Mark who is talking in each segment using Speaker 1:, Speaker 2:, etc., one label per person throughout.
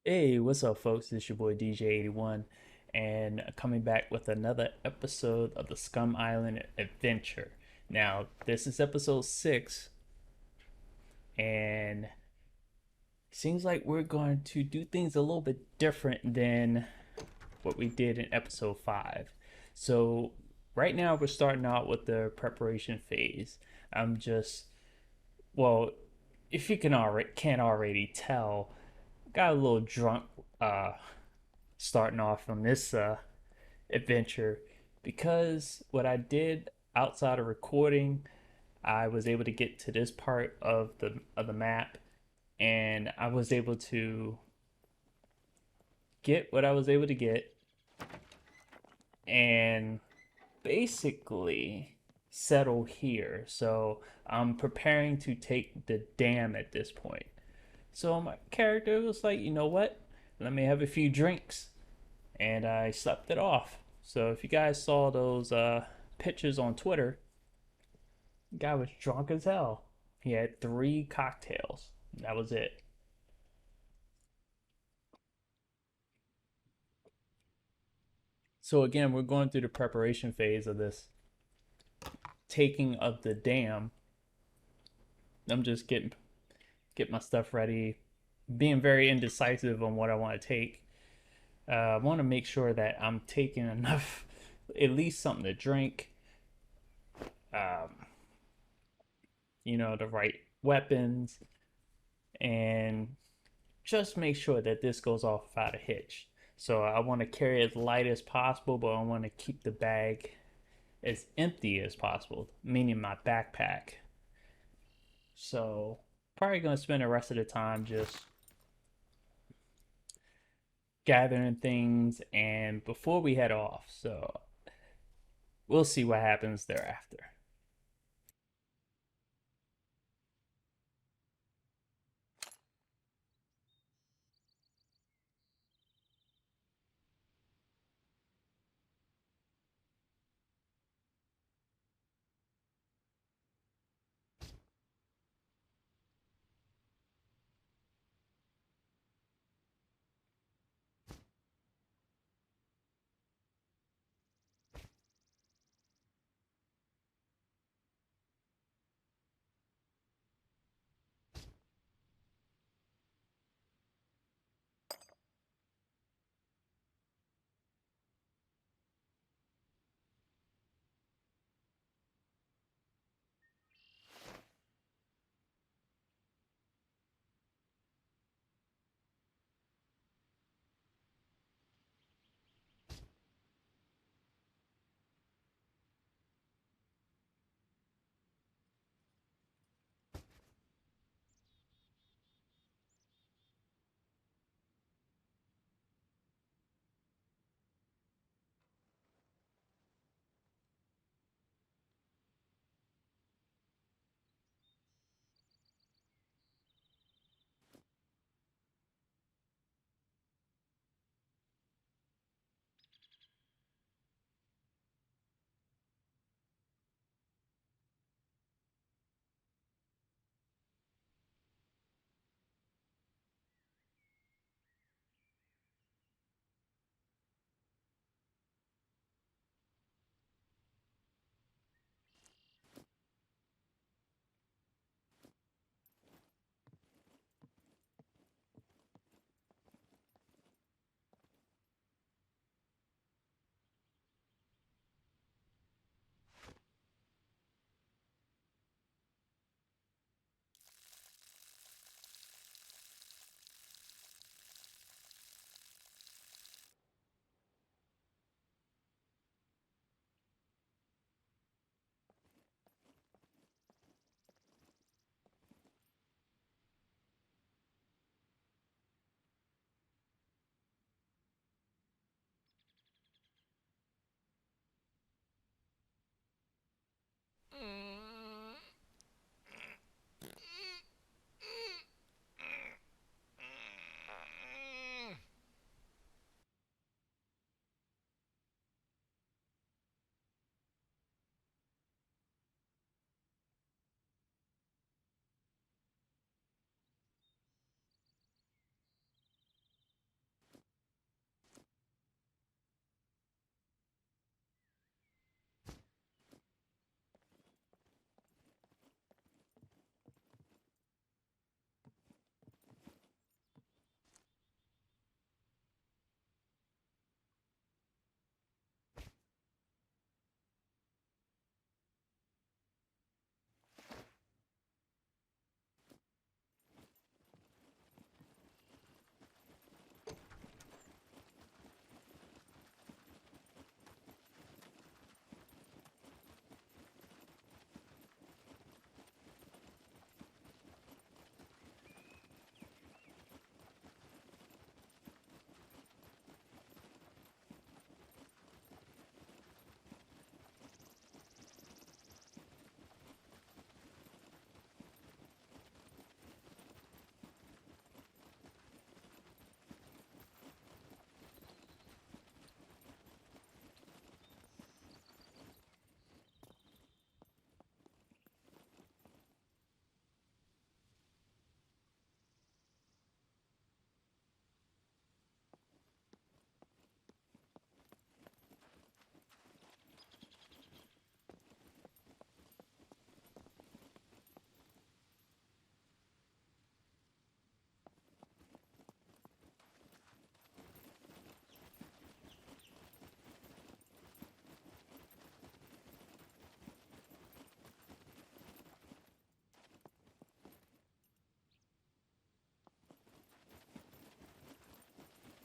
Speaker 1: Hey, what's up, folks? This is your boy DJ81, and coming back with another episode of the Scum Island Adventure. Now, this is episode 6, and it seems like we're going to do things a little bit different than what we did in episode 5. So, right now, we're starting out with the preparation phase. I'm just, well, if you can't already tell, got a little drunk uh, starting off on this adventure because what I did outside of recording, I was able to get to this part of the map, and I was able to get what I was able to get, and basically settle here. So I'm preparing to take the dam at this point. So my character was like, you know what? Let me have a few drinks, and I slept it off. So if you guys saw those pictures on Twitter, the guy was drunk as hell. He had 3 cocktails. That was it. So again, we're going through the preparation phase of this taking of the dam. I'm just get my stuff ready, being very indecisive on what I want to take. I want to make sure that I'm taking enough, at least something to drink. Um, the right weapons, and just make sure that this goes off without a hitch. So I want to carry as light as possible, but I want to keep the bag as empty as possible, meaning my backpack. So probably gonna spend the rest of the time just gathering things and before we head off. So we'll see what happens thereafter.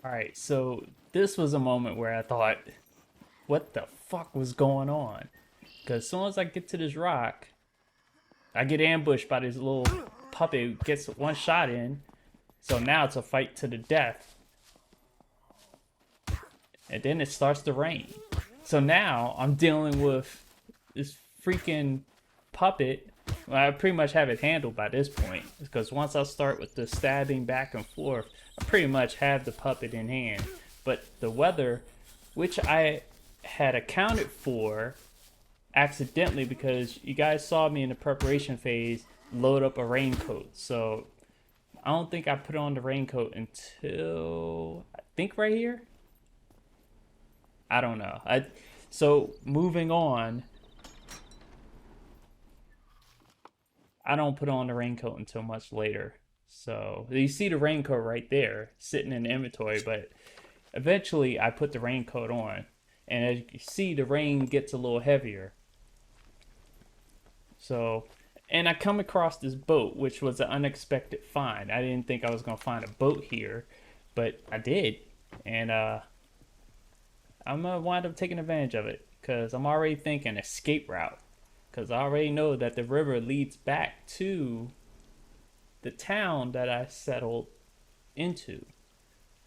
Speaker 1: All right, so this was a moment where I thought, what the fuck was going on? Because as soon as I get to this rock, I get ambushed by this little puppet who gets one shot in. So now it's a fight to the death. And then it starts to rain. So now I'm dealing with this freaking puppet. Well, I pretty much have it handled by this point. Because once I start with the stabbing back and forth, I pretty much have the puppet in hand. But the weather, which I had accounted for accidentally because you guys saw me in the preparation phase load up a raincoat. So I don't think I put on the raincoat until I think right here. I don't know. So moving on, I don't put on the raincoat until much later. So you see the raincoat right there sitting in the inventory, but eventually I put the raincoat on. And as you can see, the rain gets a little heavier. So, and I come across this boat, which was an unexpected find. I didn't think I was going to find a boat here, but I did. And I'm going to wind up taking advantage of it because I'm already thinking escape route. Because I already know that the river leads back to the town that I settled into.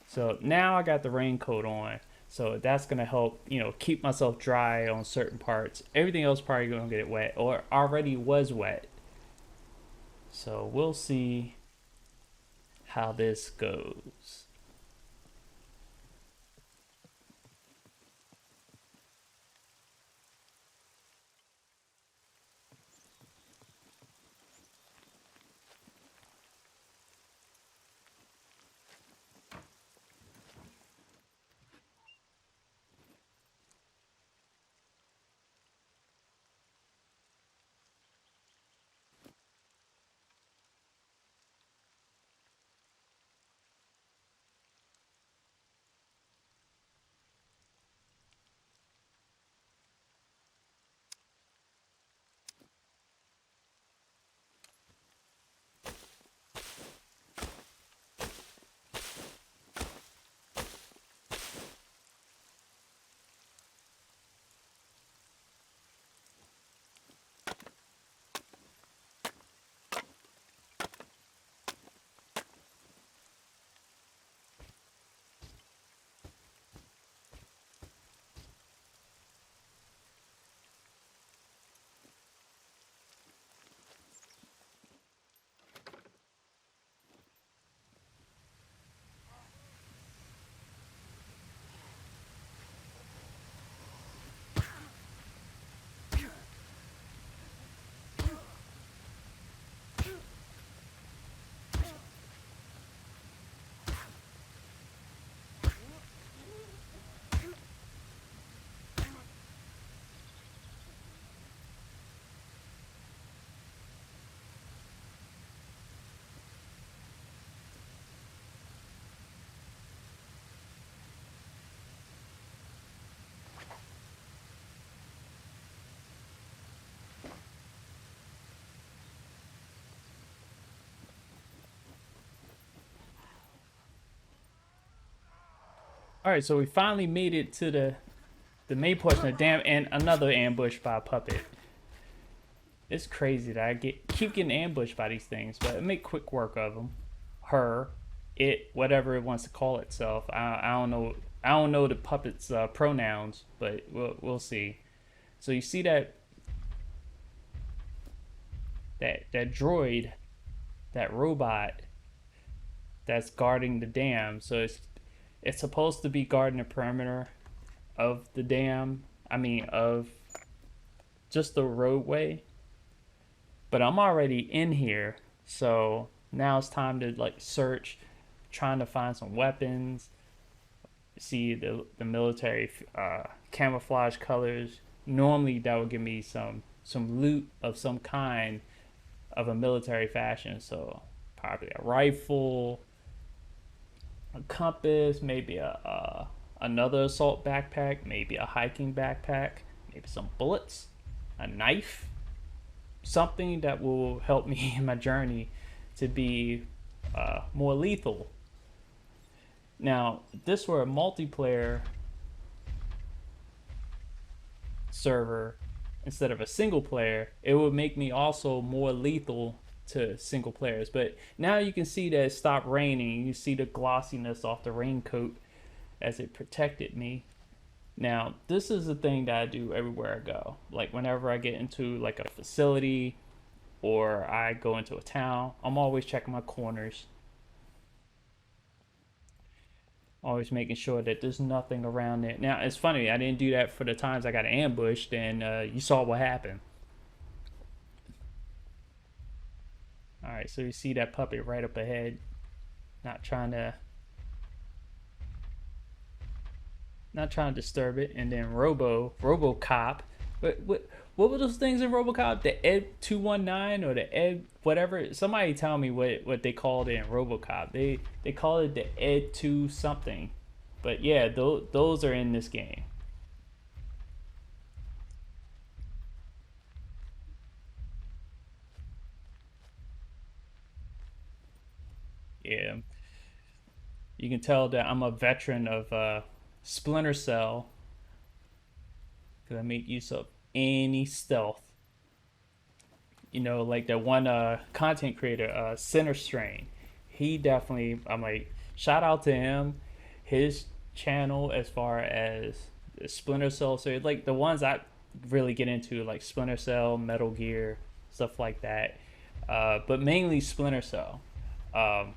Speaker 1: So now I got the raincoat on. So that's going to help, keep myself dry on certain parts. Everything else probably going to get wet or already was wet. So we'll see how this goes. All right, so we finally made it to the main portion of the dam and another ambush by a puppet. It's crazy that I keep getting ambushed by these things, but I make quick work of them. Her, it, whatever it wants to call itself. I don't know. I don't know the puppet's pronouns, but we'll see. So you see that droid, that robot that's guarding the dam. So it's supposed to be guarding the perimeter of the dam. I mean, of just the roadway. But I'm already in here, so now it's time to like search, trying to find some weapons. See the military camouflage colors. Normally that would give me some loot of some kind of a military fashion. So probably a rifle, a compass, maybe another assault backpack, maybe a hiking backpack, maybe some bullets, a knife, something that will help me in my journey to be more lethal. Now, if this were a multiplayer server instead of a single player, it would make me also more lethal to single players. But now you can see that it stopped raining. You see the glossiness off the raincoat as it protected me. Now, this is the thing that I do everywhere I go. Like whenever I get into like a facility or I go into a town, I'm always checking my corners. Always making sure that there's nothing around it. Now, it's funny, I didn't do that for the times I got ambushed, and you saw what happened. Alright, so you see that puppet right up ahead. Not trying to disturb it. And then RoboCop. What were those things in RoboCop? The Ed 219 or the Ed whatever? Somebody tell me what they called it in RoboCop. They call it the Ed 2 something. But yeah, those are in this game. Yeah, you can tell that I'm a veteran of Splinter Cell because I make use of any stealth. You know, like that one content creator, Center Strain. He definitely, I'm like, shout out to him. His channel, as far as the Splinter Cell series, like the ones I really get into, like Splinter Cell, Metal Gear, stuff like that. But mainly Splinter Cell. Um,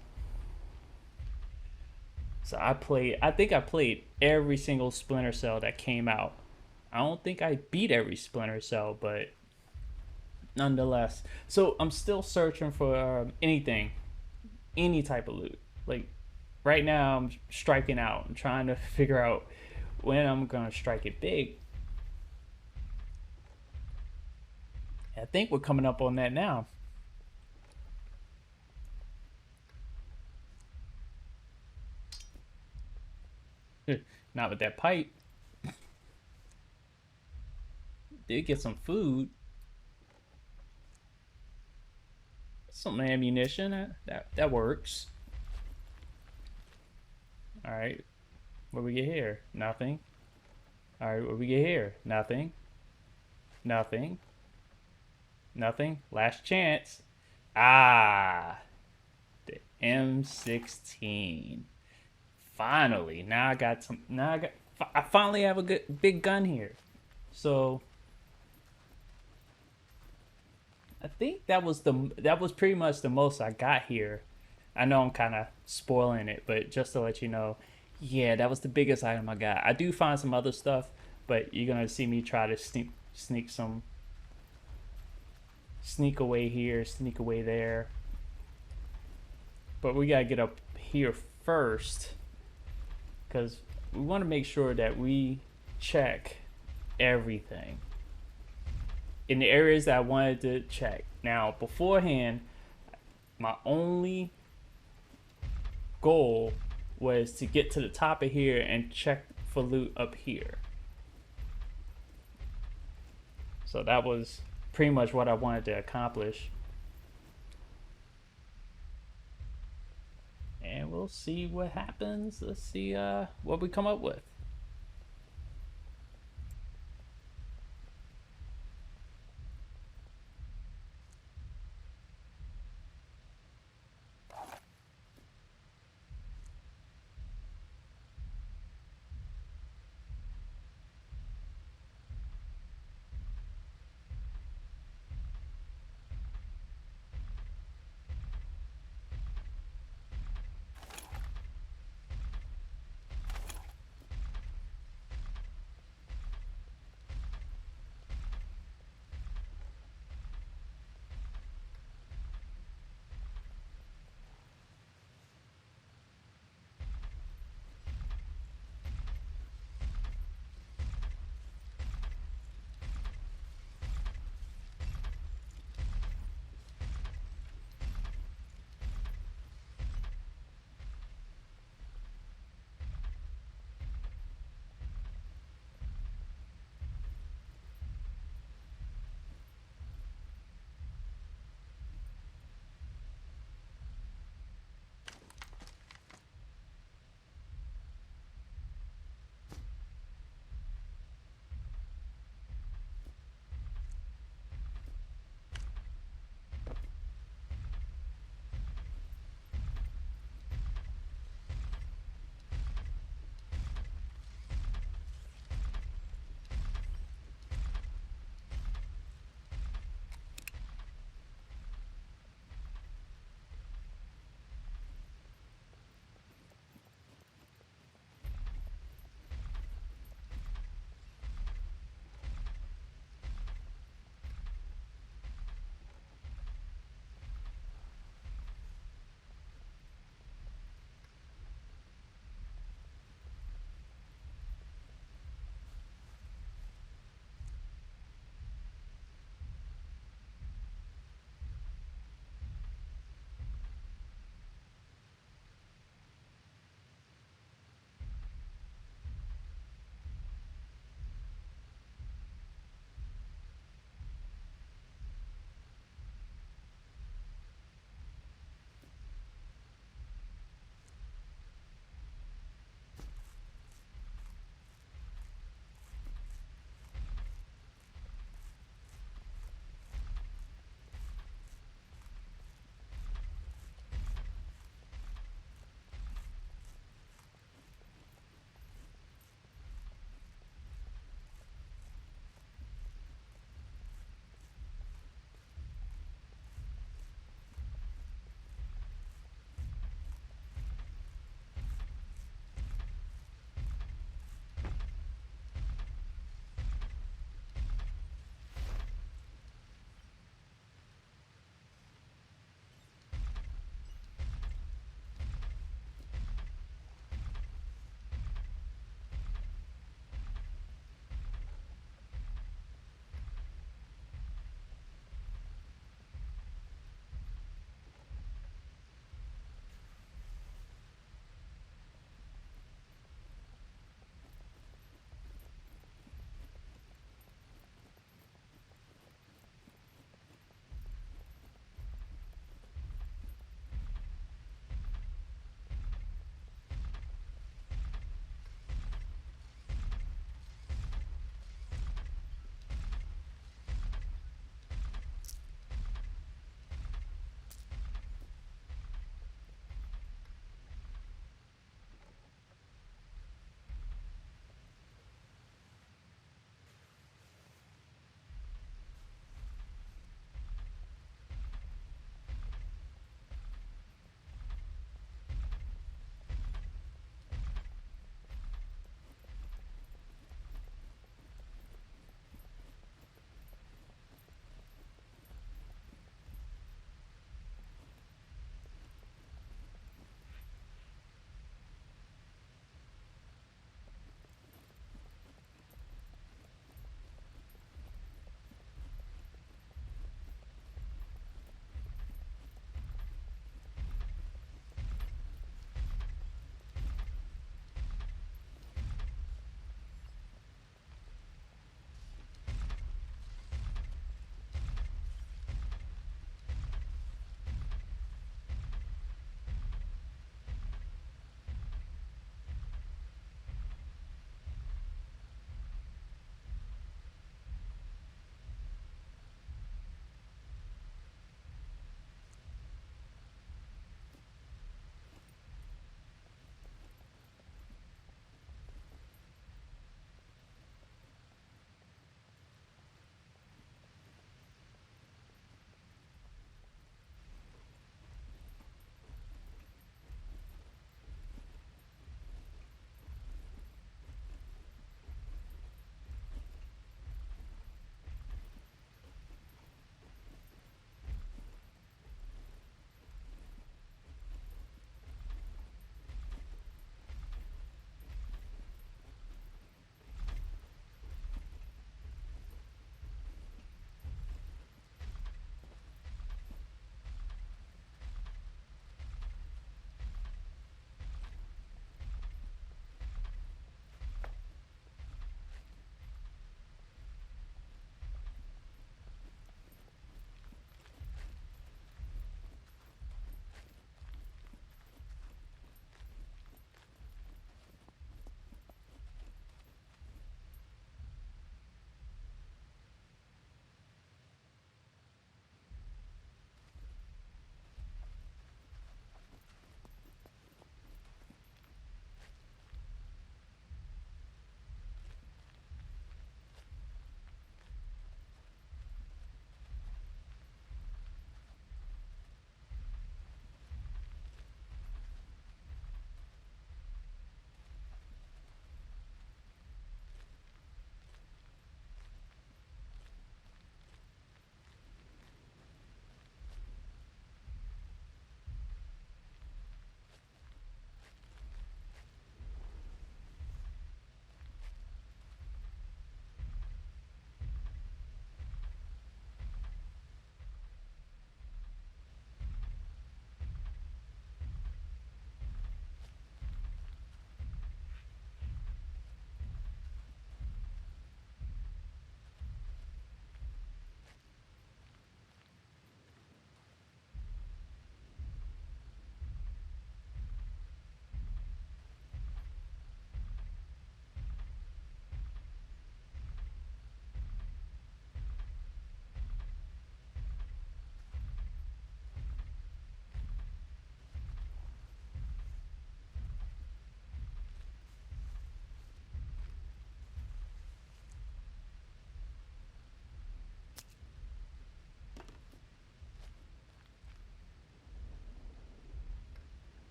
Speaker 1: so I think I played every single Splinter Cell that came out. I don't think I beat every Splinter Cell, but nonetheless. So I'm still searching for anything, any type of loot. Like right now, I'm striking out. I'm trying to figure out when I'm gonna strike it big. I think we're coming up on that now. Not with that pipe. Did get some food, some ammunition. That works. All right, what we get here? Nothing. All right, what we get here? Nothing. Nothing. Nothing. Last chance. Ah, the M16. Finally, now I got some. Now I finally have a good big gun here. So I think that was pretty much the most I got here. I know I'm kind of spoiling it, but just to let you know, yeah, that was the biggest item I got. I do find some other stuff, but you're gonna see me try to sneak away here, sneak away there. But we gotta get up here first, because we want to make sure that we check everything in the areas that I wanted to check. Now, beforehand, my only goal was to get to the top of here and check for loot up here. So that was pretty much what I wanted to accomplish. And we'll see what happens. Let's see what we come up with.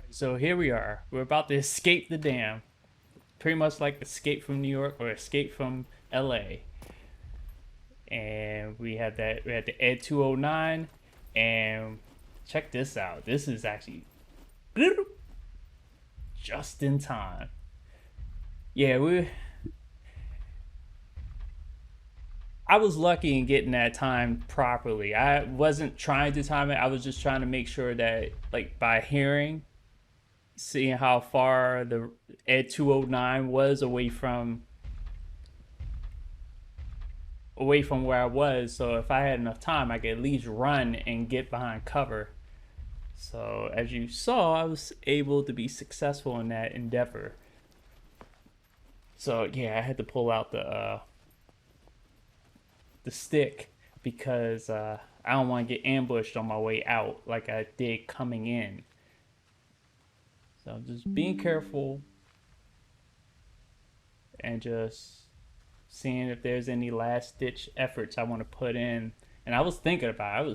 Speaker 1: So here we are. We're about to escape the dam. Pretty much like Escape from New York or Escape from LA. And we had the Ed 209, and check this out. This is actually just in time. Yeah, I was lucky in getting that time properly. I wasn't trying to time it. I was just trying to make sure that, like, by hearing, seeing how far the Ed 209 was away from where I was, so if I had enough time, I could at least run and get behind cover. So as you saw, I was able to be successful in that endeavor. So yeah, I had to pull out the stick because I don't want to get ambushed on my way out like I did coming in. So just being careful and just seeing if there's any last ditch efforts I want to put in. And I was thinking about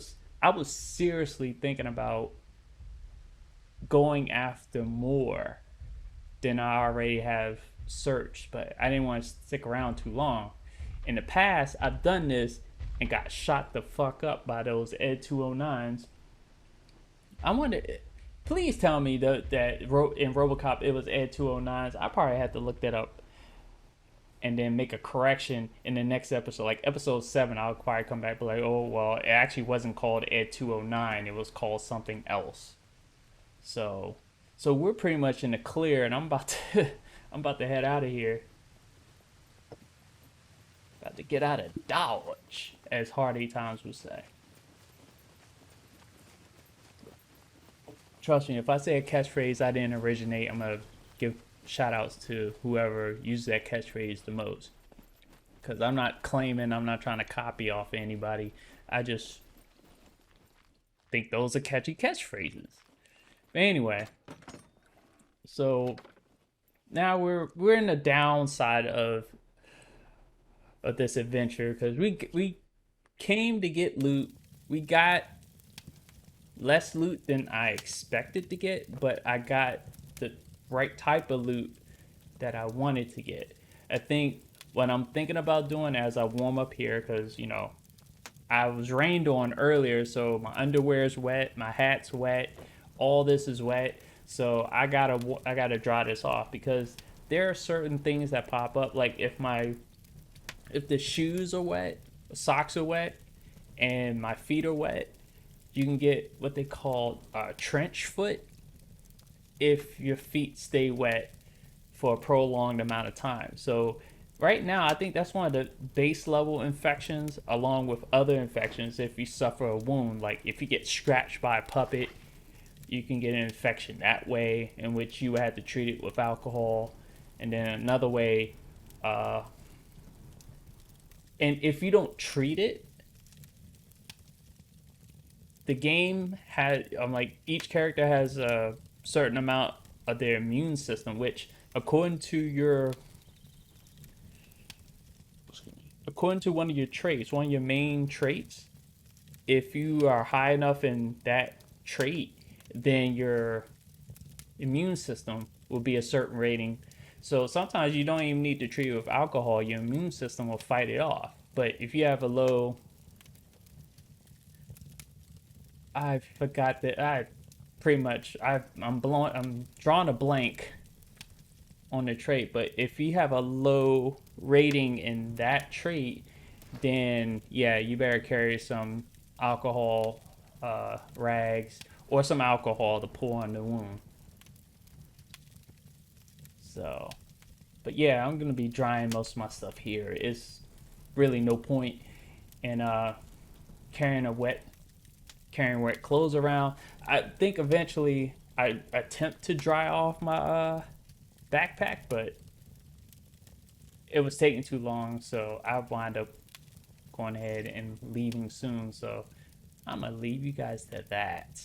Speaker 1: I was seriously thinking about going after more than I already have searched, but I didn't want to stick around too long. In the past, I've done this and got shot the fuck up by those Ed 209s. I wonder, please tell me that in RoboCop it was Ed 209s. I probably had to look that up and then make a correction in the next episode. Like episode 7, I'll probably come back and be like, oh, well, it actually wasn't called Ed 209. It was called something else. So we're pretty much in the clear, and I'm about to head out of here. About to get out of Dodge, as Hardy Times would say. Trust me, if I say a catchphrase I didn't originate, I'm gonna give shout outs to whoever uses that catchphrase the most. Because I'm not claiming, I'm not trying to copy off anybody. I just think those are catchy catchphrases. But anyway, so now we're in the downside of this adventure because we came to get loot. We got less loot than I expected to get, but I got the right type of loot that I wanted to get. I think what I'm thinking about doing as I warm up here, because you know I was rained on earlier, so my underwear's wet, my hat's wet, all this is wet. So I gotta dry this off because there are certain things that pop up. Like if the shoes are wet, socks are wet, and my feet are wet, you can get what they call trench foot if your feet stay wet for a prolonged amount of time. So right now, I think that's one of the base level infections, along with other infections. If you suffer a wound, like if you get scratched by a puppet, you can get an infection that way, in which you had to treat it with alcohol. And then another way, and if you don't treat it, the game has, like, each character has a certain amount of their immune system, which according to one of your traits, one of your main traits, if you are high enough in that trait, then your immune system will be a certain rating. So sometimes you don't even need to treat it with alcohol. Your immune system will fight it off. But if you have a low, I forgot that I'm drawing a blank on the trait. But if you have a low rating in that trait, then yeah, you better carry some alcohol, rags, or some alcohol to pour on the wound. So, but yeah, I'm gonna be drying most of my stuff here. It's really no point in carrying wet clothes around. I think eventually I attempt to dry off my backpack, but it was taking too long, so I wind up going ahead and leaving soon. So I'm gonna leave you guys to that.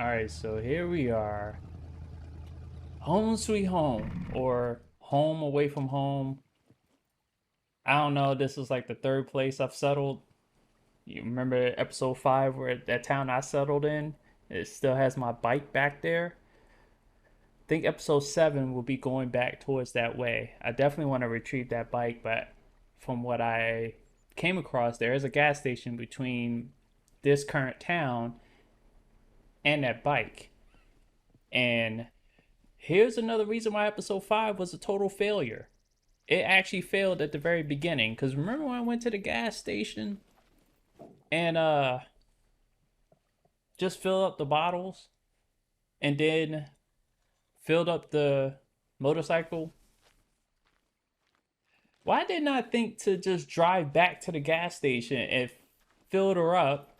Speaker 1: Alright, so here we are. Home sweet home, or home away from home. I don't know, this is like the third place I've settled. You remember episode 5 where that town I settled in? It still has my bike back there. I think episode 7 will be going back towards that way. I definitely want to retrieve that bike, but from what I came across, there is a gas station between this current town and that bike. And here's another reason why episode 5 was a total failure. It actually failed at the very beginning. Because remember when I went to the gas station and just filled up the bottles and then filled up the motorcycle? Why didn't I think to just drive back to the gas station and fill her up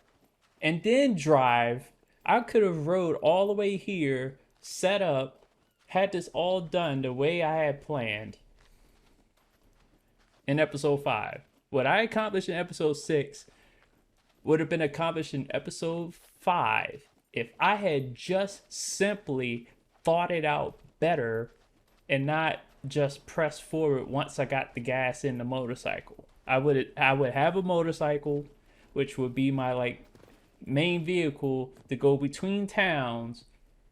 Speaker 1: and then drive? I could have rode all the way here, set up, had this all done the way I had planned in episode 5. What I accomplished in episode 6 would have been accomplished in episode 5 if I had just simply thought it out better and not just press forward once I got the gas in the motorcycle. I would have a motorcycle, which would be my like main vehicle to go between towns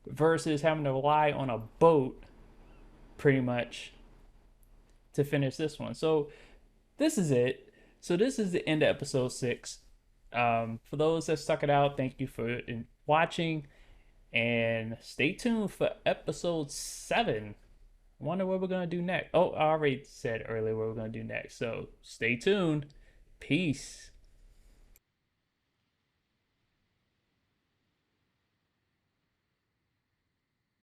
Speaker 1: versus having to rely on a boat pretty much to finish this one. So this is it. So this is the end of episode 6. For those that stuck it out, thank you for watching, and stay tuned for episode 7. Wonder what we're gonna do next. Oh, I already said earlier what we're gonna do next, so stay tuned. Peace.